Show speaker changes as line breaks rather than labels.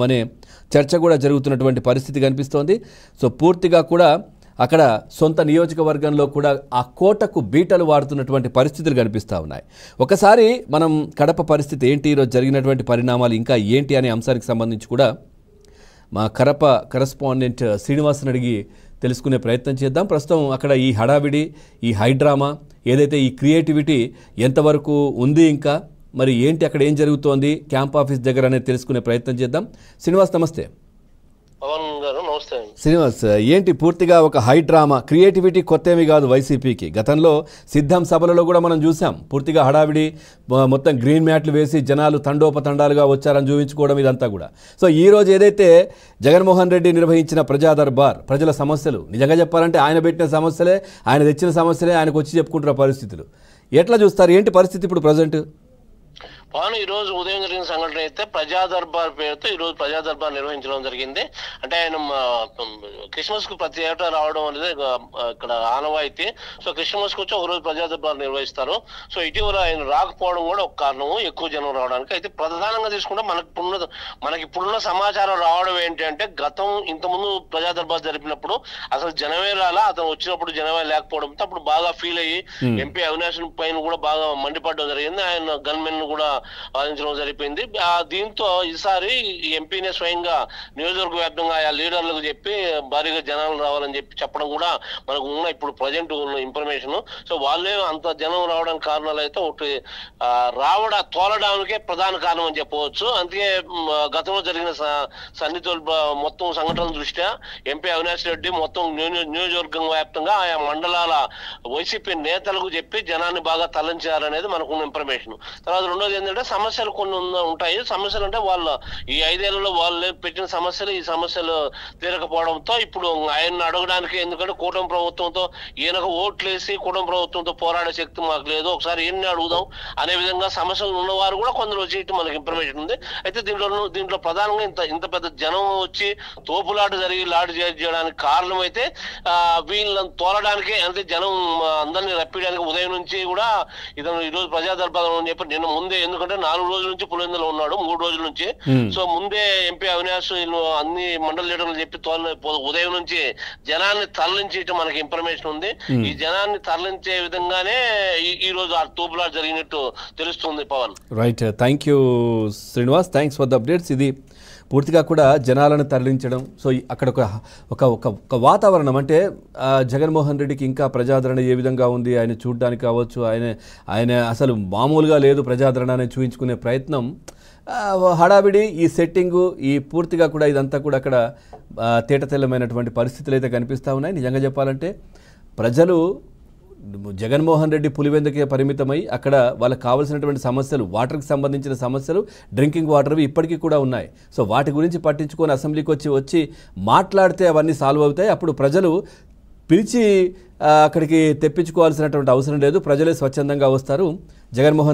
అనే చర్చ కూడా జరుగుతున్నటువంటి పరిస్థితి కనిపిస్తోంది. సో పూర్తిగా కూడా అక్కడ సొంత నియోజకవర్గంలో కూడా ఆ కోటకు బీటలు వాడుతున్నటువంటి పరిస్థితులు కనిపిస్తూ ఉన్నాయి. ఒకసారి మనం కడప పరిస్థితి ఏంటి, ఈరోజు జరిగినటువంటి పరిణామాలు ఇంకా ఏంటి అనే అంశానికి సంబంధించి కూడా మా కడప కరెస్పాండెంట్ శ్రీనివాస్ని అడిగి తెలుసుకునే ప్రయత్నం చేద్దాం. ప్రస్తుతం అక్కడ ఈ హడావిడి, ఈ హైడ్రామా, ఏదైతే ఈ క్రియేటివిటీ ఎంతవరకు ఉంది, ఇంకా మరి ఏంటి, అక్కడ ఏం జరుగుతోంది క్యాంప్ ఆఫీస్ దగ్గర అనేది తెలుసుకునే ప్రయత్నం చేద్దాం. శ్రీనివాస్ నమస్తే.
పవన్ గారు నమస్తే.
శ్రీనివాస్, ఏంటి పూర్తిగా ఒక హైడ్రామా, క్రియేటివిటీ కొత్త ఏమీ కాదు వైసీపీకి. గతంలో సిద్ధం సభలలో కూడా మనం చూసాం, పూర్తిగా హడావిడి, మొత్తం గ్రీన్ మ్యాట్లు వేసి జనాలు తండోపతండాలుగా వచ్చారని చూపించుకోవడం ఇదంతా కూడా. సో ఈరోజు ఏదైతే జగన్మోహన్ రెడ్డి నిర్వహించిన ప్రజా దర్బార్, ప్రజల సమస్యలు నిజంగా చెప్పాలంటే ఆయన పెట్టిన సమస్యలే, ఆయన తెచ్చిన సమస్యలే ఆయనకు వచ్చి చెప్పుకుంటున్న పరిస్థితులు ఎట్లా చూస్తారు, ఏంటి పరిస్థితి ఇప్పుడు ప్రజెంట్?
పవన్, ఈ రోజు ఉదయం జరిగిన సంఘటన అయితే ప్రజా దర్బార్ పేరుతో ఈ రోజు ప్రజా దర్బార్ నిర్వహించడం జరిగింది. అంటే ఆయన క్రిస్మస్ కు ప్రతి ఏటా రావడం అనేది ఇక్కడ ఆనవాయితీ. సో క్రిస్మస్ కు వచ్చి ఒక రోజు ప్రజా దర్బార్ నిర్వహిస్తారు. సో ఇటీవల ఆయన రాకపోవడం కూడా ఒక కారణం, ఎక్కువ జనం రావడానికి. అయితే ప్రధానంగా తీసుకుంటే మనకి ఇప్పుడున్న సమాచారం రావడం ఏంటి అంటే, గతం ఇంతకుముందు ప్రజా దర్బార్ జరిపినప్పుడు అసలు జనమే రాలా, అతను వచ్చినప్పుడు జనమే లేకపోవడంతో అప్పుడు బాగా ఫీల్ అయ్యి ఎంపీ అవినాష్ పైన కూడా బాగా మండిపడడం జరిగింది. ఆయన గన్మెన్ కూడా వాదించడం జరిపింది. దీంతో ఈసారి ఎంపీనే స్వయంగా నియోజకవర్గ వ్యాప్తంగా ఆ లీడర్లకు చెప్పి భారీగా జనాలు రావాలని చెప్పడం కూడా మనకు ఉన్న ఇప్పుడు ప్రజెంట్ ఉన్న ఇన్ఫర్మేషన్. సో వాళ్ళే అంత జనం రావడానికి కారణాలు అయితే ఒకటి తోలడానికే ప్రధాన కారణం అని చెప్పవచ్చు. అందుకే గతంలో జరిగిన సన్నిహితులు మొత్తం సంఘటనల దృష్ట్యా ఎంపీ అవినాష్ రెడ్డి మొత్తం నియోజకవర్గం వ్యాప్తంగా ఆయా మండలాల వైసీపీ నేతలకు చెప్పి జనాన్ని బాగా తరలించారనేది మనకున్న ఇన్ఫర్మేషన్. తర్వాత రెండోది ఏంటంటే, సమస్యలు కొన్ని ఉంటాయి. సమస్యలు అంటే వాళ్ళ ఈ 5 ఏళ్లలో వాళ్ళు పెట్టిన సమస్యలు, ఈ సమస్యలు తీరకపోవడంతో ఇప్పుడు ఆయన్ని అడగడానికి, ఎందుకంటే కూటమి ప్రభుత్వంతో ఈయనకు ఓట్లేసి కూటమి ప్రభుత్వంతో పోరాడే శక్తి మాకు లేదు, ఒకసారి ఈయన్ని అడుగుదాం అనే విధంగా సమస్యలు ఉన్నవారు కూడా కొందరు వచ్చి మనకి ఇన్ఫర్మేషన్ ఉంది. అయితే దీంట్లో ప్రధానంగా ఇంత పెద్ద జనం వచ్చి తోపులాట జరిగి లాడ్ చేయడానికి కారణం అయితే వీళ్ళని తోలడానికే. అంటే జనం అందరినీ రప్పించడానికి ఉదయం నుంచి కూడా ఇతను ఈరోజు ప్రజా దర్బార్ అని చెప్పి నిన్న ముందే, ఎందుకంటే 4 రోజుల నుంచి పులివెందులో ఉన్నాడు, 3 రోజుల నుంచి. సో ముందే ఎంపీ అవినాష్ అన్ని మండల లీడర్లు చెప్పి ఉదయం నుంచి జనాన్ని తరలించడం మనకి ఇన్ఫర్మేషన్ ఉంది. ఈ జనాన్ని తరలించే విధంగానే ఈ రోజు ఆ తూపులాట జరిగినట్టు తెలుస్తుంది. Pawan,
right, thank you Srinivas, thanks for the updates. ఇది పూర్తిగా కూడా జనాలను తరలించడం. సో అక్కడ ఒక వాతావరణం, అంటే జగన్మోహన్ రెడ్డికి ఇంకా ప్రజాదరణ ఏ విధంగా ఉంది, ఆయన చూడడానికి కావచ్చు, ఆయన అసలు మామూలుగా లేదు ప్రజాదరణ అని చూపించుకునే ప్రయత్నం, హడావిడి, ఈ సెట్టింగు, ఈ పూర్తిగా కూడా ఇదంతా కూడా అక్కడ తేటతెల్లమైనటువంటి పరిస్థితులు అయితే కనిపిస్తూ ఉన్నాయి. నిజంగా చెప్పాలంటే ప్రజలు జగన్మోహన్ రెడ్డి పులివెందుకే పరిమితమై అక్కడ వాళ్ళకి కావాల్సినటువంటి సమస్యలు, వాటర్కి సంబంధించిన సమస్యలు, డ్రింకింగ్ వాటర్వి ఇప్పటికీ కూడా ఉన్నాయి. సో వాటి గురించి పట్టించుకొని అసెంబ్లీకి వచ్చి మాట్లాడితే అవన్నీ సాల్వ్ అవుతాయి. అప్పుడు ప్రజలు పిలిచి అక్కడికి తెప్పించుకోవాల్సినటువంటి అవసరం లేదు, ప్రజలే స్వచ్ఛందంగా వస్తారు. జగన్మోహన్